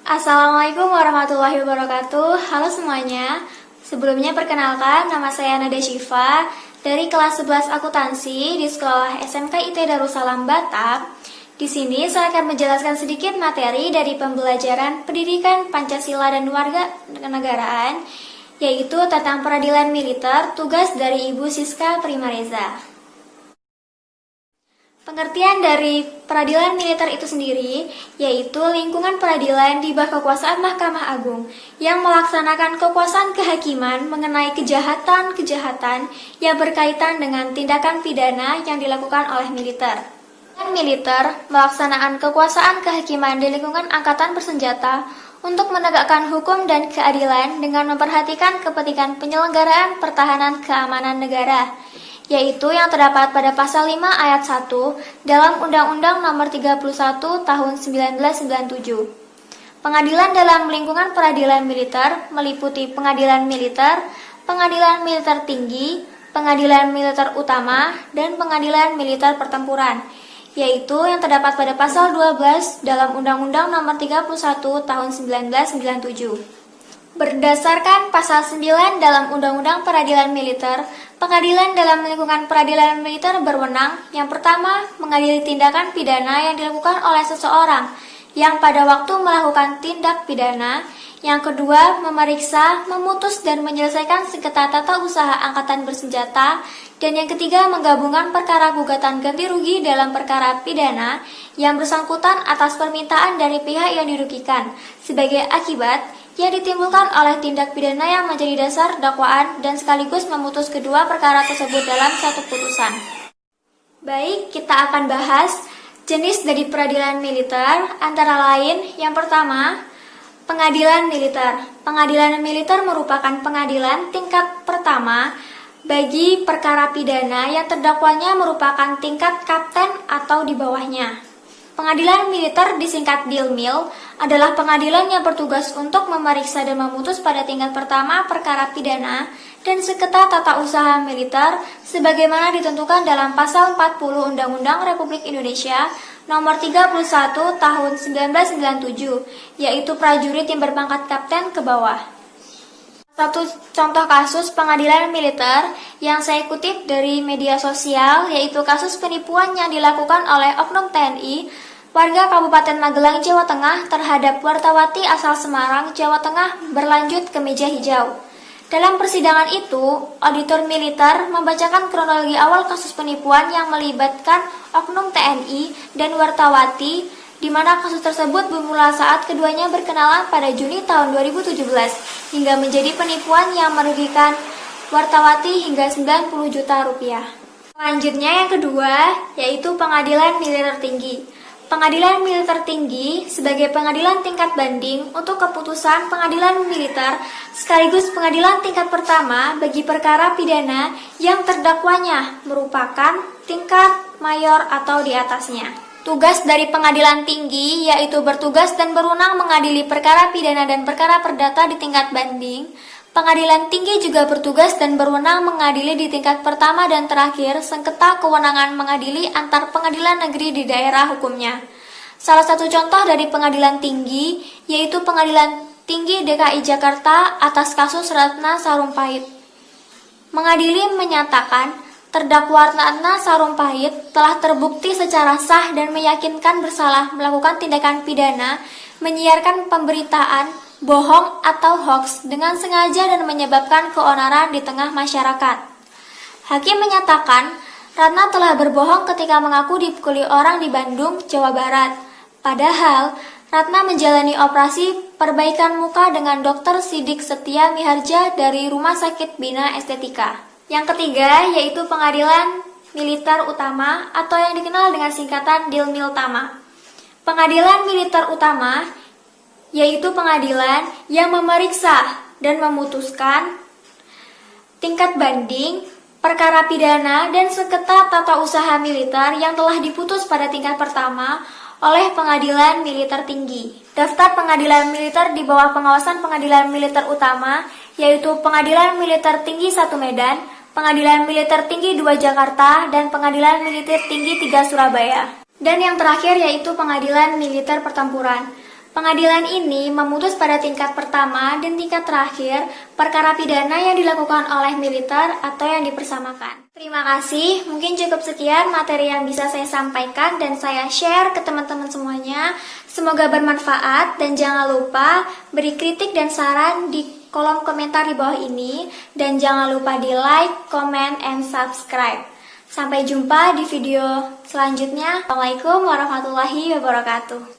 Assalamualaikum warahmatullahi wabarakatuh. Halo semuanya. Sebelumnya perkenalkan, nama saya Nada Syifa dari kelas 11 akuntansi di sekolah SMK IT Darussalam Batam. Di sini saya akan menjelaskan sedikit materi dari pembelajaran pendidikan Pancasila dan warga kenegaraan, yaitu tentang peradilan militer, tugas dari Ibu Siska Primareza. Pengertian dari peradilan militer itu sendiri, yaitu lingkungan peradilan di bawah kekuasaan Mahkamah Agung yang melaksanakan kekuasaan kehakiman mengenai kejahatan-kejahatan yang berkaitan dengan tindakan pidana yang dilakukan oleh militer. Militer melaksanakan kekuasaan kehakiman di lingkungan angkatan bersenjata untuk menegakkan hukum dan keadilan dengan memperhatikan kepentingan penyelenggaraan pertahanan keamanan negara, yaitu yang terdapat pada pasal 5 ayat 1 dalam Undang-Undang Nomor 31 Tahun 1997. Pengadilan dalam lingkungan peradilan militer meliputi pengadilan militer tinggi, pengadilan militer utama, dan pengadilan militer pertempuran, yaitu yang terdapat pada pasal 12 dalam Undang-Undang Nomor 31 Tahun 1997. Berdasarkan pasal 9 dalam Undang-Undang Peradilan Militer, pengadilan dalam lingkungan peradilan militer berwenang yang pertama mengadili tindakan pidana yang dilakukan oleh seseorang yang pada waktu melakukan tindak pidana, yang kedua memeriksa, memutus dan menyelesaikan sengketa tata usaha angkatan bersenjata, dan yang ketiga menggabungkan perkara gugatan ganti rugi dalam perkara pidana yang bersangkutan atas permintaan dari pihak yang dirugikan sebagai akibat yang ditimbulkan oleh tindak pidana yang menjadi dasar dakwaan dan sekaligus memutus kedua perkara tersebut dalam satu putusan. Baik, kita akan bahas jenis dari peradilan militer, antara lain yang pertama, pengadilan militer. Pengadilan militer merupakan pengadilan tingkat pertama bagi perkara pidana yang terdakwanya merupakan tingkat kapten atau di bawahnya. Pengadilan militer disingkat Dilmil adalah pengadilan yang bertugas untuk memeriksa dan memutus pada tingkat pertama perkara pidana dan sengketa tata usaha militer sebagaimana ditentukan dalam pasal 40 Undang-Undang Republik Indonesia Nomor 31 Tahun 1997, yaitu prajurit yang berpangkat kapten ke bawah. Satu contoh kasus pengadilan militer yang saya kutip dari media sosial, yaitu kasus penipuan yang dilakukan oleh oknum TNI warga Kabupaten Magelang, Jawa Tengah terhadap wartawati asal Semarang, Jawa Tengah berlanjut ke meja hijau. Dalam persidangan itu, auditor militer membacakan kronologi awal kasus penipuan yang melibatkan oknum TNI dan wartawati, di mana kasus tersebut bermula saat keduanya berkenalan pada Juni tahun 2017 hingga menjadi penipuan yang merugikan wartawati hingga 90 juta rupiah. Selanjutnya yang kedua, yaitu pengadilan militer tinggi. Pengadilan militer tinggi sebagai pengadilan tingkat banding untuk keputusan pengadilan militer sekaligus pengadilan tingkat pertama bagi perkara pidana yang terdakwanya merupakan tingkat mayor atau di atasnya. Tugas dari pengadilan tinggi yaitu bertugas dan berwenang mengadili perkara pidana dan perkara perdata di tingkat banding. Pengadilan tinggi juga bertugas dan berwenang mengadili di tingkat pertama dan terakhir sengketa kewenangan mengadili antar pengadilan negeri di daerah hukumnya. Salah satu contoh dari pengadilan tinggi yaitu Pengadilan Tinggi DKI Jakarta atas kasus Ratna Sarumpait. Mengadili menyatakan terdakwa Ratna Sarumpait telah terbukti secara sah dan meyakinkan bersalah melakukan tindakan pidana, menyiarkan pemberitaan bohong atau hoax dengan sengaja dan menyebabkan keonaran di tengah masyarakat. Hakim menyatakan Ratna telah berbohong ketika mengaku dipukuli orang di Bandung, Jawa Barat. Padahal Ratna menjalani operasi perbaikan muka dengan Dr. Sidik Setia Miharja dari Rumah Sakit Bina Estetika. Yang ketiga yaitu pengadilan militer utama atau yang dikenal dengan singkatan Dilmiltama. Pengadilan militer utama yaitu pengadilan yang memeriksa dan memutuskan tingkat banding, perkara pidana, dan sengketa tata usaha militer yang telah diputus pada tingkat pertama oleh pengadilan militer tinggi. Daftar pengadilan militer di bawah pengawasan pengadilan militer utama yaitu Pengadilan Militer Tinggi 1 Medan, Pengadilan Militer Tinggi 2 Jakarta, dan Pengadilan Militer Tinggi 3 Surabaya. Dan yang terakhir yaitu Pengadilan Militer Pertempuran. Pengadilan ini memutus pada tingkat pertama dan tingkat terakhir perkara pidana yang dilakukan oleh militer atau yang dipersamakan. Terima kasih, mungkin cukup sekian materi yang bisa saya sampaikan dan saya share ke teman-teman semuanya. Semoga bermanfaat dan jangan lupa beri kritik dan saran di kolom komentar di bawah ini dan jangan lupa di like, comment, and subscribe. Sampai jumpa di video selanjutnya. Assalamualaikum warahmatullahi wabarakatuh.